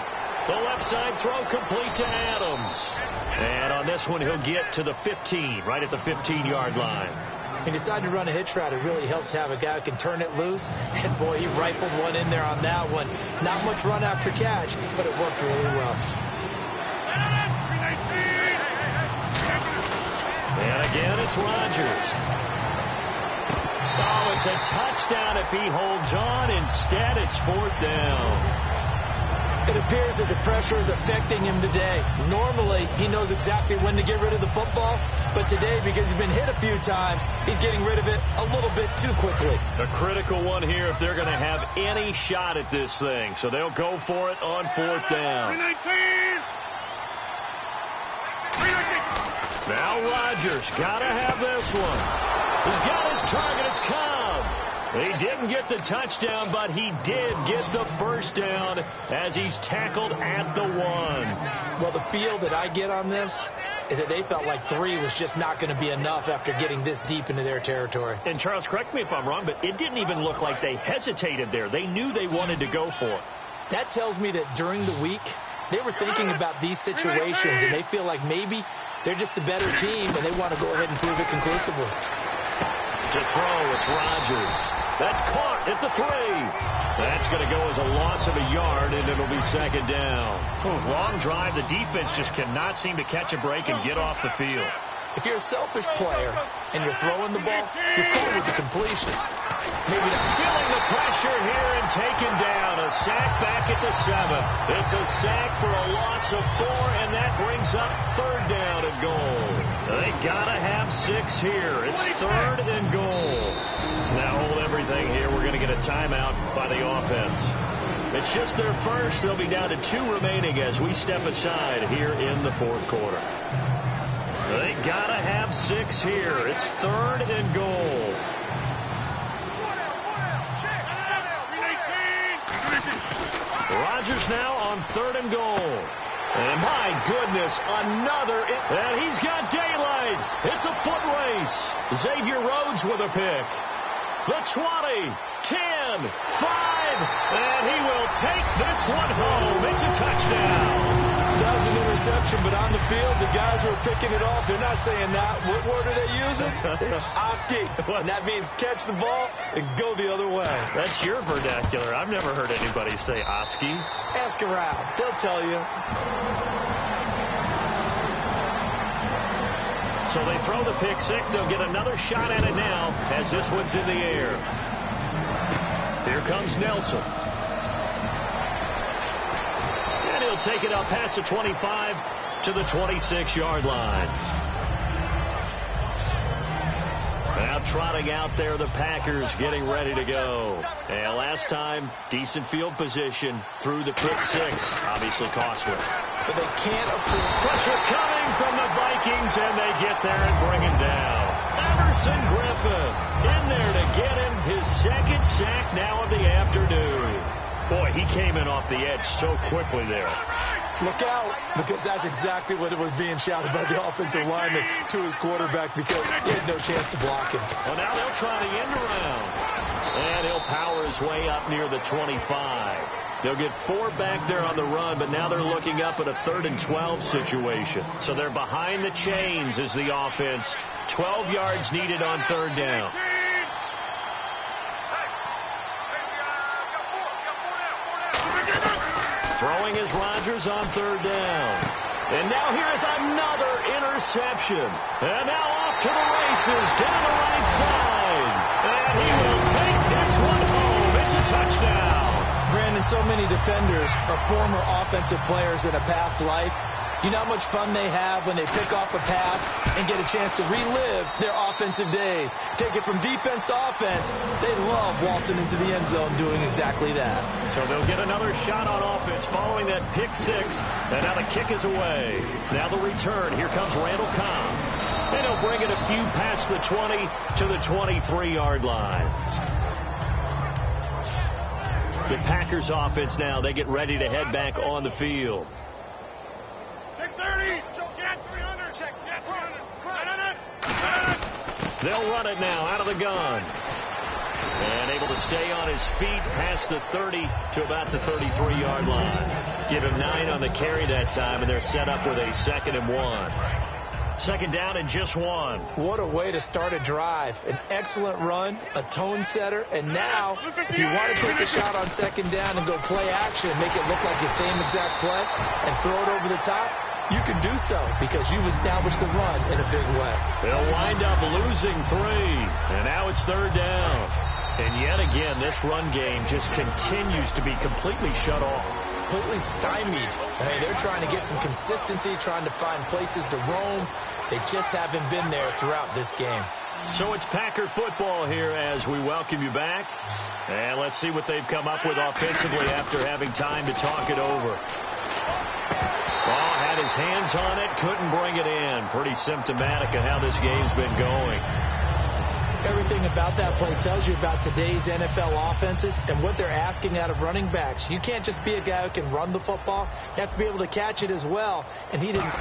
The left side throw complete to Adams. And on this one, he'll get to the 15, right at the 15-yard line. He decided to run a hitch route. It really helps to have a guy who can turn it loose. And, boy, he rifled one in there on that one. Not much run after catch, but it worked really well. And again, it's Rodgers. Oh, it's a touchdown if he holds on. Instead, it's 4th down. It appears that the pressure is affecting him today. Normally, he knows exactly when to get rid of the football, but today, because he's been hit a few times, he's getting rid of it a little bit too quickly. A critical one here if they're going to have any shot at this thing. So they'll go for it on 4th down. Now Rodgers got to have this one. He's got his target. It's Cobb. He didn't get the touchdown, but he did get the first down as he's tackled at the 1. Well, the feel that I get on this is that they felt like 3 was just not going to be enough after getting this deep into their territory. And, Charles, correct me if I'm wrong, but it didn't even look like they hesitated there. They knew they wanted to go for it. That tells me that during the week, they were thinking about these situations, and they feel like maybe they're just the better team, and they want to go ahead and prove it conclusively. To throw, it's Rodgers. That's caught at the 3. That's going to go as a loss of a yard, and it'll be 2nd down. Long drive. The defense just cannot seem to catch a break and get off the field. If you're a selfish player and you're throwing the ball, you're cool with the completion. Maybe not. Feeling the pressure here and taken down. A sack back at the 7. It's a sack for a loss of 4, and that brings up 3rd down and goal. They got to have 6 here. It's 3rd and goal. Now hold everything here. We're going to get a timeout by the offense. It's just their first. They'll be down to 2 remaining as we step aside here in the 4th quarter. They got to have 6 here. It's 3rd and goal. Rodgers now on 3rd and goal. And my goodness, another. And he's got daylight. It's a foot race. Xavier Rhodes with a pick. The 20, 10, 5, and he will take this one home. It's a touchdown. That was an interception, but on the field, the guys who are picking it off, they're not saying that. What word are they using? It's Oski. And that means catch the ball and go the other way. That's your vernacular. I've never heard anybody say Oski. Ask around. They'll tell you. So they throw the pick 6. They'll get another shot at it now as this one's in the air. Here comes Nelson. And he'll take it up past the 25 to the 26-yard line. Now trotting out there, the Packers getting ready to go. And last time, decent field position through the pick 6. Obviously costly. But they can't afford pressure coming from the Vikings, and they get there and bring him down. Everson Griffin in there to get him his 2nd sack now of the afternoon. Boy, he came in off the edge so quickly there. Look out, because that's exactly what it was being shouted by the offensive lineman to his quarterback because he had no chance to block him. Well, now they'll try the end around. And he'll power his way up near the 25. They'll get 4 back there on the run, but now they're looking up at a 3rd and 12 situation. So they're behind the chains as the offense. 12 yards needed on 3rd down. Throwing is Rodgers on 3rd down. And now here is another interception. And now off to the races down the right side. And he will take this one home. It's a touchdown. Brandon, so many defenders are former offensive players in a past life. You know how much fun they have when they pick off a pass and get a chance to relive their offensive days. Take it from defense to offense. They love waltzing into the end zone doing exactly that. So they'll get another shot on offense following that pick 6. And now the kick is away. Now the return. Here comes Randall Cobb. And he'll bring it a few past the 20 to the 23-yard line. The Packers offense now, they get ready to head back on the field. They'll run it now out of the gun. And able to stay on his feet past the 30 to about the 33-yard line. Give him 9 on the carry that time, and they're set up with a 2nd and 1. Second down and just 1. What a way to start a drive. An excellent run, a tone setter, and now, if you want to take a shot on 2nd down and go play action, make it look like the same exact play, and throw it over the top, you can do so because you've established the run in a big way. They'll wind up losing 3, and now it's 3rd down. And yet again, this run game just continues to be completely shut off. Completely stymied. I mean, they're trying to get some consistency, trying to find places to roam. They just haven't been there throughout this game. So it's Packer football here as we welcome you back. And let's see what they've come up with offensively after having time to talk it over. Ball had his hands on it, couldn't bring it in. Pretty symptomatic of how this game's been going. Everything about that play tells you about today's NFL offenses and what they're asking out of running backs. You can't just be a guy who can run the football. You have to be able to catch it as well. And he didn't.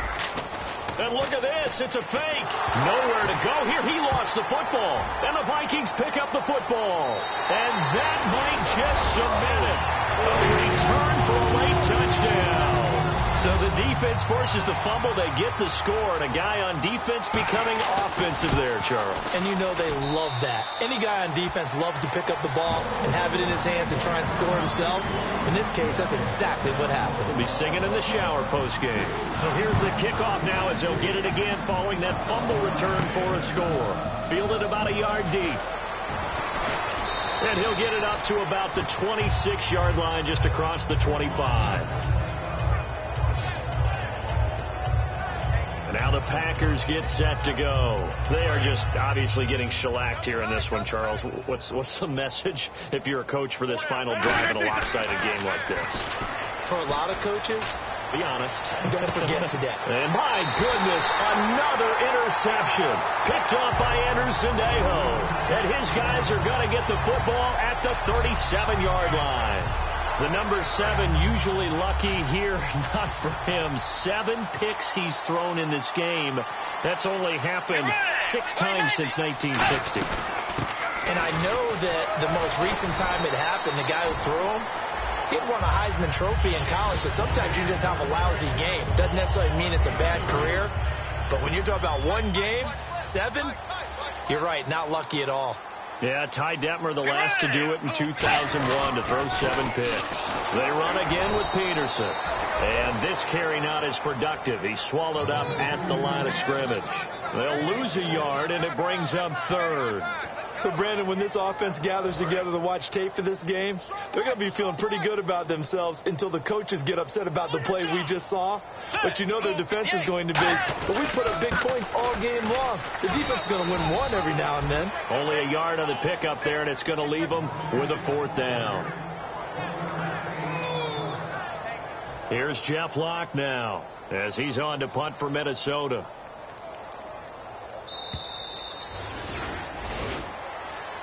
And look at this. It's a fake. Nowhere to go here. He lost the football. And the Vikings pick up the football. And that might just cement it. A return for a late touchdown. So the defense forces the fumble. They get the score. And a guy on defense becoming offensive there, Charles. And you know they love that. Any guy on defense loves to pick up the ball and have it in his hands and try and score himself. In this case, that's exactly what happened. He'll be singing in the shower post-game. So here's the kickoff now as they'll get it again following that fumble return for a score. Fielded about a yard deep. And he'll get it up to about the 26-yard line just across the 25. And now the Packers get set to go. They are just obviously getting shellacked here in this one, Charles. What's the message if you're a coach for this final drive in a lopsided game like this? For a lot of coaches, be honest. Don't forget today. And my goodness, another interception. Picked off by Anderson Aho. And his guys are going to get the football at the 37-yard line. The number 7 usually lucky here, not for him. 7 picks he's thrown in this game. That's only happened 6 times since 1960. And I know that the most recent time it happened, the guy who threw him, he'd won a Heisman Trophy in college, so sometimes you just have a lousy game. Doesn't necessarily mean it's a bad career, but when you're talking about one game, 7, you're right, not lucky at all. Yeah, Ty Detmer, the last to do it in 2001 to throw 7 picks. They run again with Peterson. And this carry not as productive. He's swallowed up at the line of scrimmage. They'll lose a yard, and it brings up 3rd. So, Brandon, when this offense gathers together to watch tape for this game, they're going to be feeling pretty good about themselves until the coaches get upset about the play we just saw. But you know their defense is going to be. But we put up big points all game long. The defense is going to win one every now and then. Only a yard on the pickup there, and it's going to leave them with a 4th down. Here's Jeff Locke now as he's on to punt for Minnesota.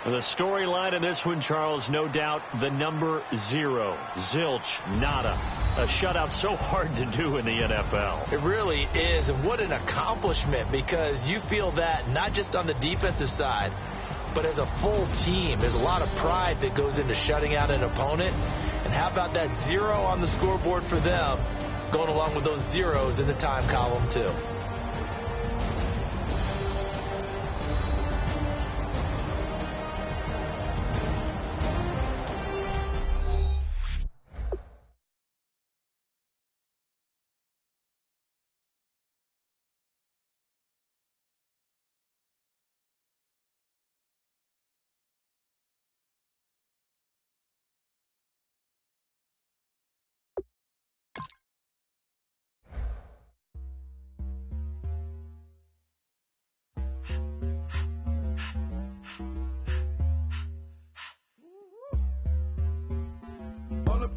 The storyline in this one, Charles, no doubt the number 0. Zilch, nada. A shutout so hard to do in the NFL. It really is. And what an accomplishment, because you feel that not just on the defensive side, but as a full team. There's a lot of pride that goes into shutting out an opponent. And how about that 0 on the scoreboard for them, going along with those zeros in the time column, too.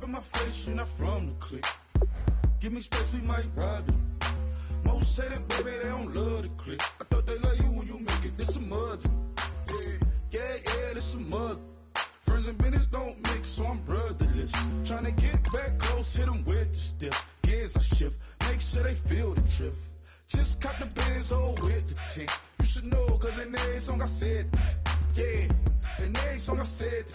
My face, you're not from the clique. Give me space, we might ride it. Most say that, baby, they don't love the clique. I thought they love you when you make it. This a mud. Yeah, this a mud. Friends and business don't mix, so I'm brotherless. Trying to get back close, hit them with the stiff. Gears I shift, make sure they feel the drift. Just cut the bands all with the tick. You should know, cause in every song I said, yeah, in every song I said,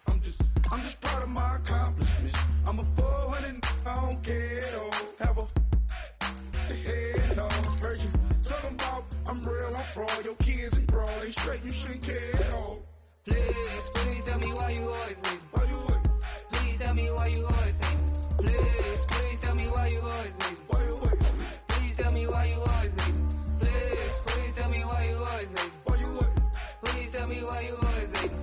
I'm just I'm just proud of my accomplishments. I'm a 400, I don't care at all. Have a head on version. Talking about I'm real, I'm fraud. Your kids and broad, they straight, you shouldn't care at all. Please tell me why you always leave. Why you wait? Please tell me why you always leave. Please tell me why you always leave. Why you wait? Please tell me why you always leave. Please tell me why you always leave. Why you wait? Please tell me why you always leave.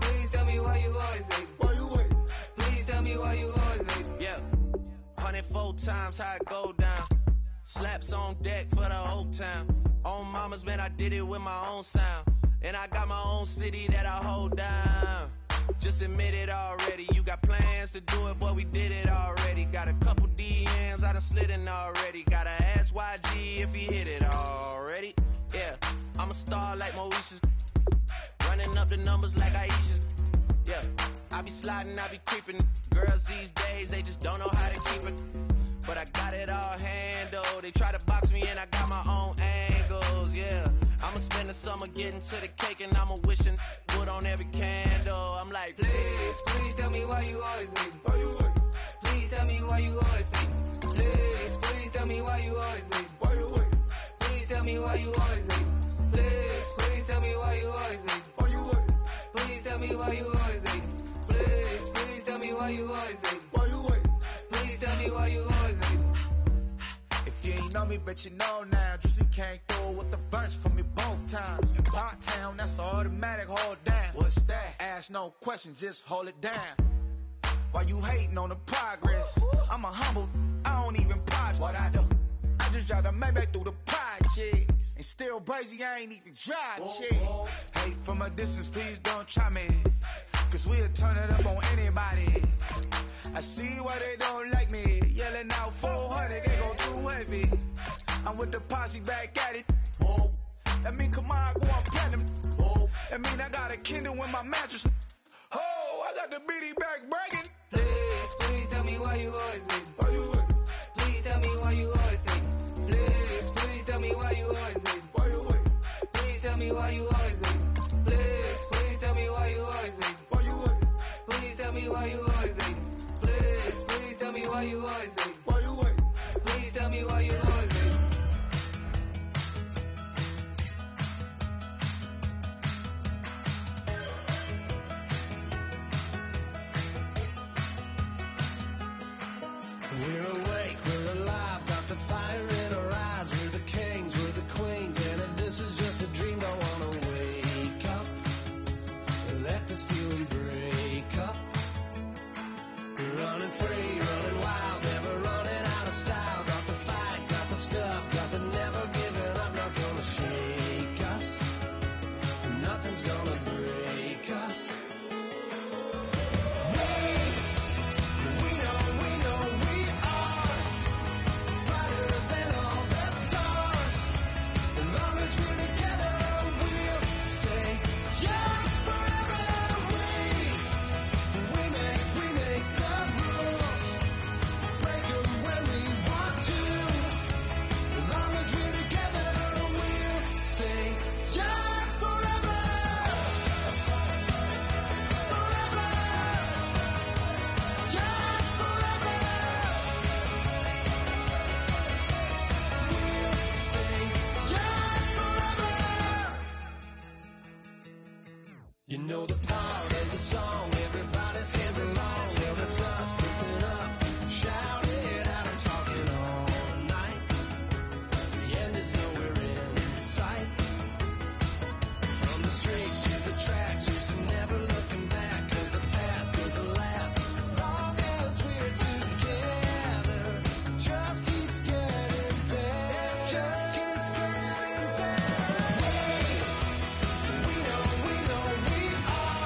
Please tell me why you always leave. Why you wait? Please tell me why you always leave. Yeah, 104 times how it go down. Slaps on deck for the whole town. On mamas, man, I did it with my own sound. And I got my own city that I hold down. Just admit it already. You got plans to do it, boy, we did it already. Got a couple DMs, I done slid in already. Gotta ask YG if he hit it already. Yeah, I'm a star like Moesha's. Running up the numbers like Aisha's. Yeah, I be sliding, I be creeping. Girls these days, they just don't know how to keep it. But I got it all handled. They try to box me and I got my own angles, yeah. I'ma spend the summer getting to the cake and I'ma wishing wood on every candle. I'm like, please tell me why you always leave. Why you wait? Please tell me why you always leave. Please tell me why you always leave. Why you wait? Please tell me why you always leave. Please tell me why you always leave. Why you wait? Please tell me why you always leave. Please tell me why you always leave. Why you wait? Please tell me why you always leave. If you ain't know me, bet you know now. Juicy came through with the verse for me both times. In Pot Town, that's automatic, hold down. What's that? Ask no questions, just hold it down. Why you hating on the progress? I'm a humble, I don't even pause what I do. I just drive the Maybach through the projects. And still brazy, I ain't even drive shit. Hate from a distance, please don't try me. Cause we'll turn it up on anybody. I see why they don't like me. Yelling out 400, they go too heavy. I'm with the posse back at it. Whoa. That mean come on, go on platinum. Whoa. That mean I got a Kindle in my mattress. Oh, I got the BD back breaking. Please tell me why you always leave. Why you wait? Please tell me why you always leave. Please tell me why you always leave. Why you wait? Please tell me why you always leave. Please tell me why you always leave. Why you wait? Please tell me why you always leave. Please tell me why you always leave. Why you wait? Please tell me why you always leave. We're awake, we're alive, got the fire in our eyes. We're the kings, we're the queens, and if this is just a dream, don't wanna wake up. Let this feeling break up. We're running free, running wild, never running out of style. Got the fight, got the stuff, got the never giving up. Not gonna shake us, nothing's gonna break us. You know the part of the song, everybody sings along. Well, that's us, listen up, shout it out, I'm talking all night. The end is nowhere in sight. From the streets to the tracks, used to never looking back. Cause the past doesn't last, long as we're together. Just keeps getting better, just keeps getting better. We know we are.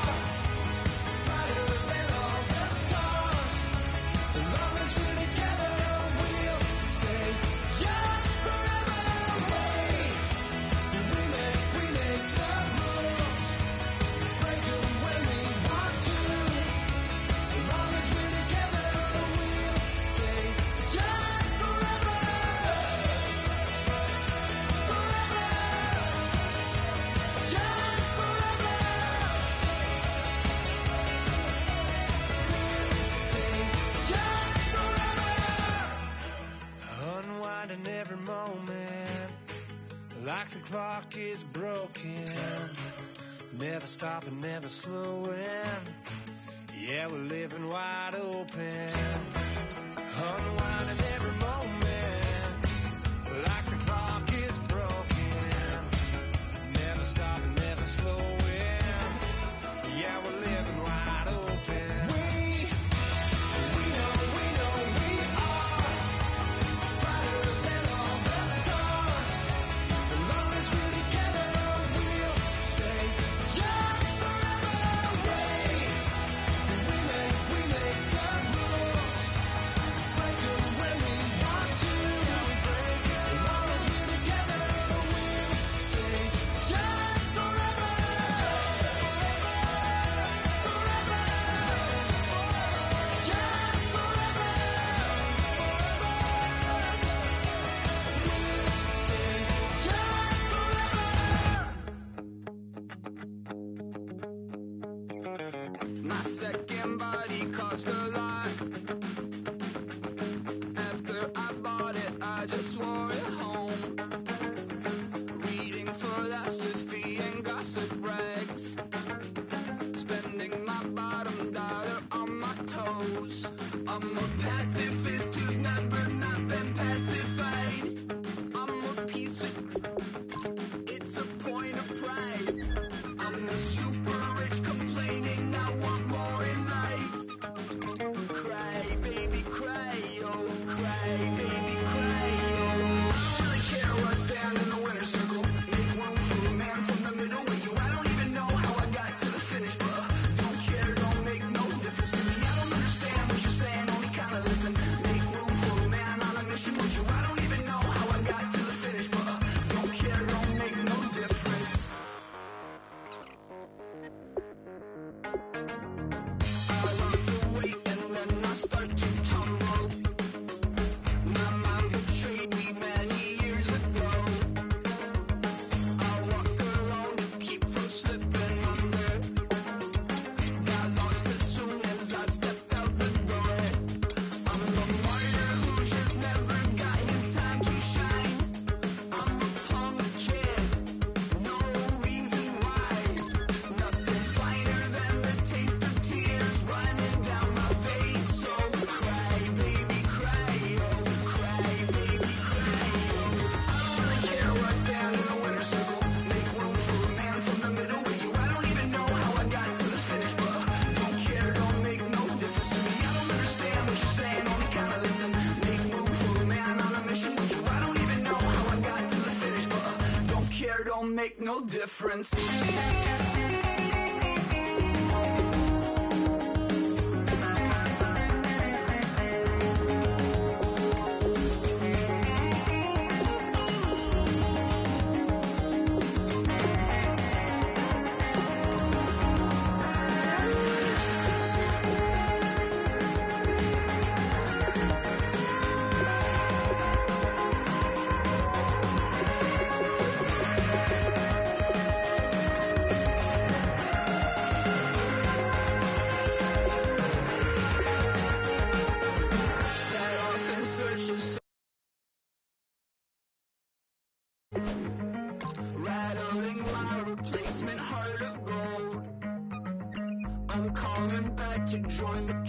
like the clock is broken, never stopping, never slowing. Yeah, we're living wide open, unwinding every moment, like the clock is broken, never stopping, never slowing. Yeah, we're living wide open. We know we are brighter than all the stars. As long as we're together, we'll stay young forever. We make the rules, break them when we want to. As long as we're together, we'll stay young forever. My second body cost a lot. After I bought it, I just wore it home. Reading philosophy and gossip rags. Spending my bottom dollar on my toes. I'm a pacifist who's never not been pacified. I'm a piece of... It's a point of pride. I'm the super rich complaining I want more in life. Cry, baby, cry, oh, cry, baby, cry, oh. I don't really care where I stand in the winner's circle. Make room for a man from the middle with you. I don't even know how I got to the finish, but don't care, don't make no difference to me. I don't understand what you're saying, only kinda listen. Make room for a man on a mission with you. I don't even know how I got to the finish, but don't care, don't make no difference. I lost the weight and then I start to tumble. My mind betrayed me many years ago. I walk alone to keep from slipping under. Got lost as soon as I stepped out the door. I'm the martyr who just never got his time to shine. I'm a punk kid, no reason why. Nothing finer than the taste of tears running down my face. So cry, baby, cry, oh, cry, baby, cry, oh. I don't really care where I stand in the winner's circle. Make room for a man from the middle with you. I don't even know how I got to the finish, but don't care, don't make no difference to me. I don't understand what you're saying, only kinda listen. Make room for a man on a mission with you. I don't even know how I got to the finish, but don't care, don't make no difference. Set off in search of rattling my replacement heart of gold. I'm coming back to join the